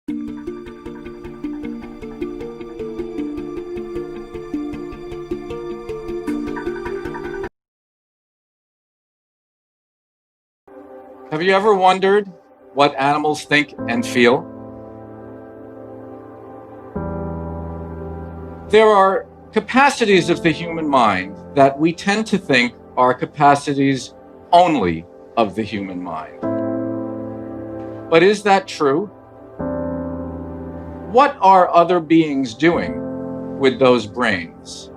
Have you ever wondered what animals think and feel? There are capacities of the human mind that we tend to think are capacities only of the human mind. But is that true? What are other beings doing with those brains?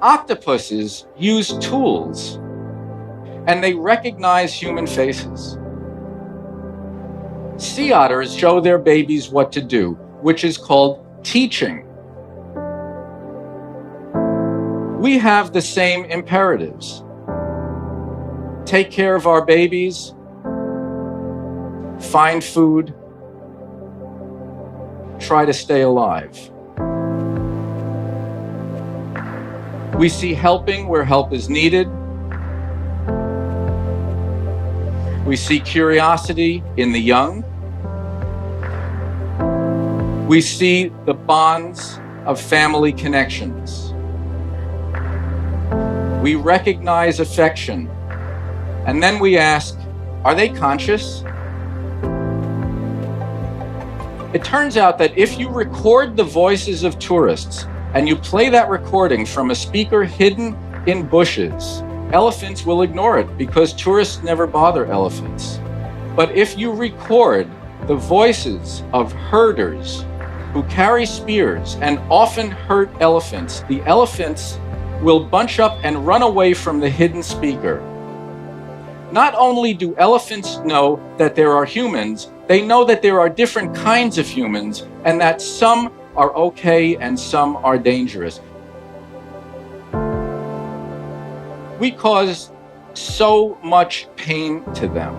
Octopuses use tools, and they recognize human faces. Sea otters show their babies what to do, which is called teaching. We have the same imperatives. Take care of our babies, find food, try to stay alive. We see helping where help is needed. We see curiosity in the young. We see the bonds of family connections. We recognize affection. And then we ask, are they conscious? It turns out that if you record the voices of tourists and you play that recording from a speaker hidden in bushes, elephants will ignore it because tourists never bother elephants. But if you record the voices of herders who carry spears and often hurt elephants, the elephants will bunch up and run away from the hidden speaker. Not only do elephants know that there are humans, they know that there are different kinds of humans and that some are okay and some are dangerous. We cause so much pain to them.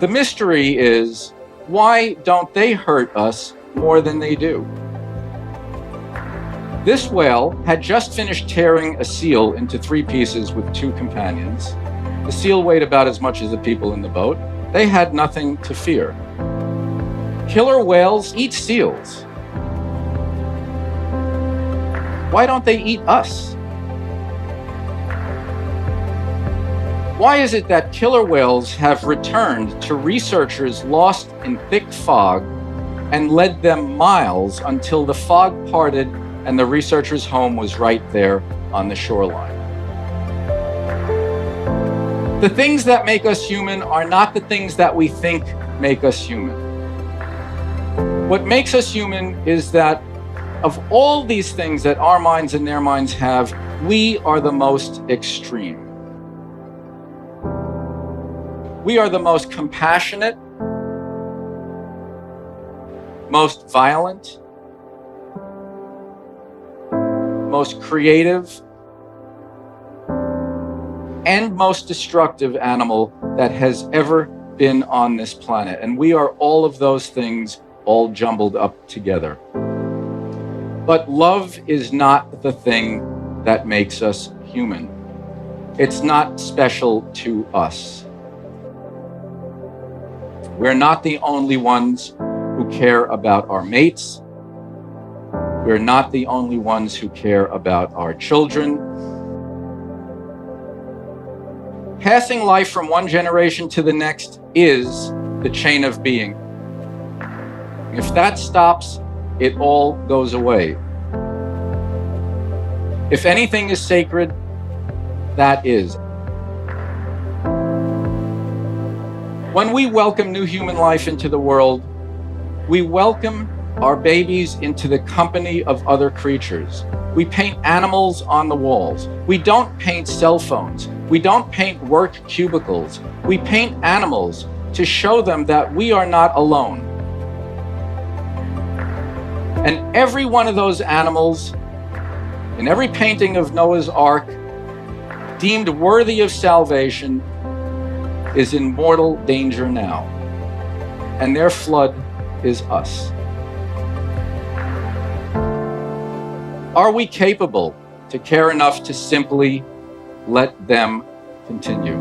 The mystery is, why don't they hurt us more than they do? This whale had just finished tearing a seal into 3 pieces with 2 companions. The seal weighed about as much as the people in the boat. They had nothing to fear. Killer whales eat seals. Why don't they eat us? Why is it that killer whales have returned to researchers lost in thick fog and led them miles until the fog parted and the researcher's home was right there on the shoreline? The things that make us human are not the things that we think make us human. What makes us human is that of all these things that our minds and their minds have, we are the most extreme. We are the most compassionate, most violent, most creative, and most destructive animal that has ever been on this planet. And we are all of those things all jumbled up together. But love is not the thing that makes us human. It's not special to us. We're not the only ones who care about our mates. We're not the only ones who care about our children. Passing life from one generation to the next is the chain of being. If that stops, it all goes away. If anything is sacred, that is. When we welcome new human life into the world, we welcome our babies into the company of other creatures. We paint animals on the walls. We don't paint cell phones. We don't paint work cubicles. We paint animals to show them that we are not alone. And every one of those animals, in every painting of Noah's Ark, deemed worthy of salvation, is in mortal danger now. And their flood is us. Are we capable to care enough to simply let them continue?